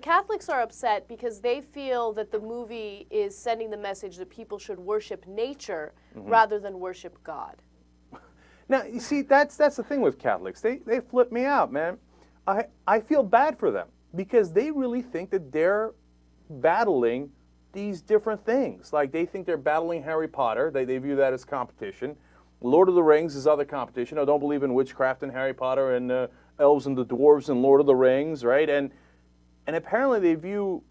The Catholics are upset because they feel that the movie is sending the message that people should worship nature rather than worship God. Now, you see, that's the thing with Catholics. They flip me out, man. I feel bad for them because they really think that they're battling these different things. Like, they think they're battling Harry Potter. They view that as competition. Lord of the Rings is other competition. I don't believe in witchcraft and Harry Potter and elves and the dwarves and Lord of the Rings, right? And apparently they view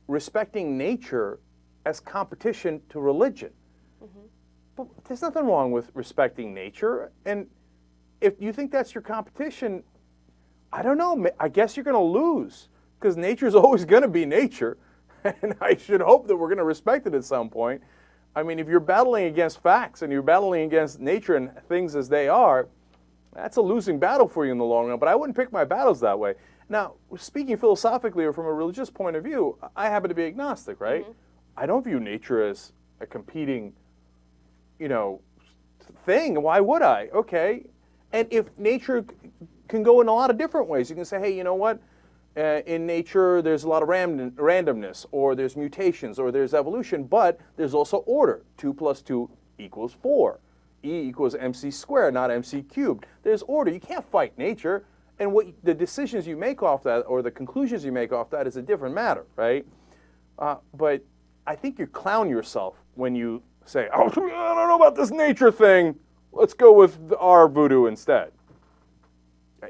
respecting nature as competition to religion. But there's nothing wrong with respecting nature. And if you think that's your competition, I don't know. I guess you're going to lose because nature's always going to be nature. And I should hope that we're going to respect it at some point. I mean, if you're battling against facts and you're battling against nature and things as they are, that's a losing battle for you in the long run. But I wouldn't pick my battles that way. Now, speaking philosophically or from a religious point of view, I happen to be agnostic, right? I don't view nature as a competing, thing. Why would I? Okay. And if nature can go in a lot of different ways, you can say, hey, you know what? In nature, there's a lot of randomness, or there's mutations, or there's evolution, but there's also order. 2 + 2 = 4. E equals mc squared, not mc cubed. There's order. You can't fight nature. And what the decisions you make off that, or the conclusions you make off that, is a different matter, right? But I think you clown yourself when you say, oh, I don't know about this nature thing. Let's go with our voodoo instead.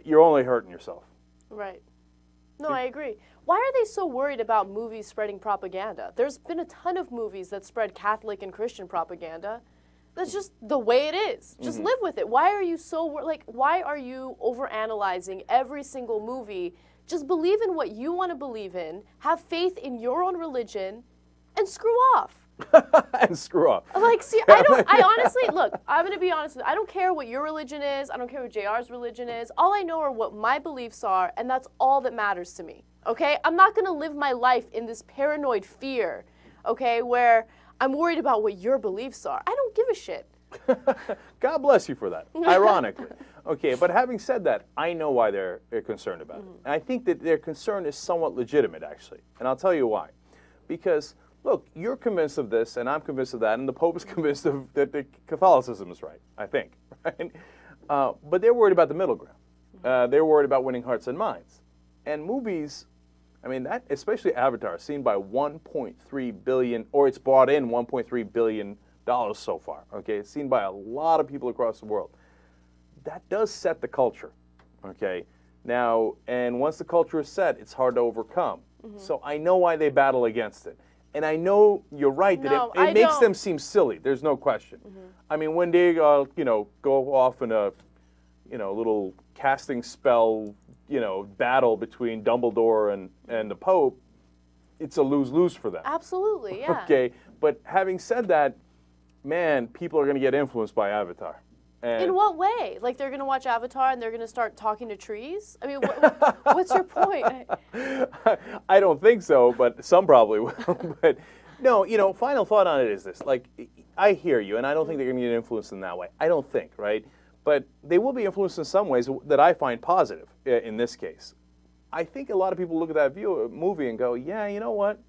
You're only hurting yourself. Right. No, I agree. Why are they so worried about movies spreading propaganda? There's been a ton of movies that spread Catholic and Christian propaganda. That's just the way it is. Just live with it. Why are you so, why are you overanalyzing every single movie? Just believe in what you want to believe in, have faith in your own religion, and screw off. And screw off. Like, see, I honestly, look, I'm going to be honest with you. I don't care what your religion is. I don't care what JR's religion is. All I know are what my beliefs are, and that's all that matters to me, okay? I'm not going to live my life in this paranoid fear, okay, where I'm worried about what your beliefs are. I don't give a shit. God bless you for that, ironically. Okay, but having said that, I know why they're concerned about it. And I think that their concern is somewhat legitimate, actually. And I'll tell you why. Because, look, you're convinced of this, and I'm convinced of that, and the Pope is convinced that the Catholicism is right, I think. Right? But they're worried about the middle ground. They're worried about winning hearts and minds. And movies, I mean, that, especially Avatar, seen by 1.3 billion, or it's brought in $1.3 billion so far. Okay, it's seen by a lot of people across the world. That does set the culture. Okay, now, and once the culture is set, it's hard to overcome. So I know why they battle against it. And I know you're right that it makes them seem silly. There's no question. I mean, when they, go off in a, little casting spell, battle between Dumbledore and the Pope, it's a lose-lose for them. Absolutely, yeah. Okay, but having said that, man, people are going to get influenced by Avatar. And in what way? Like, they're going to watch Avatar and they're going to start talking to trees? I mean, what's your point? I don't think so, but some probably will. But no, final thought on it is this. Like, I hear you, and I don't think they're going to get influenced in that way. I don't think, right? But they will be influenced in some ways that I find positive in this case. I think a lot of people look at that movie and go, yeah, you know what?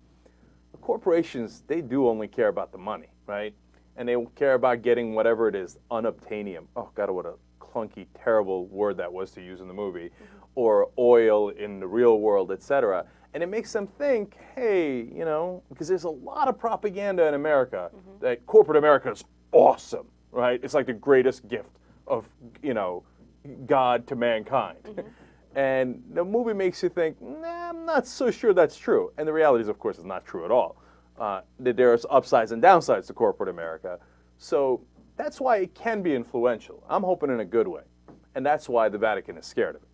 The corporations, they do only care about the money, right? And they care about getting whatever it is, unobtainium. Oh, God, what a clunky, terrible word that was to use in the movie. Or oil in the real world, etc. And it makes them think, hey, because there's a lot of propaganda in America that corporate America is awesome, right? It's like the greatest gift of, God to mankind. And the movie makes you think, nah, I'm not so sure that's true. And the reality is, of course, it's not true at all. That there's upsides and downsides to corporate America. So that's why it can be influential. I'm hoping in a good way. And that's why the Vatican is scared of it.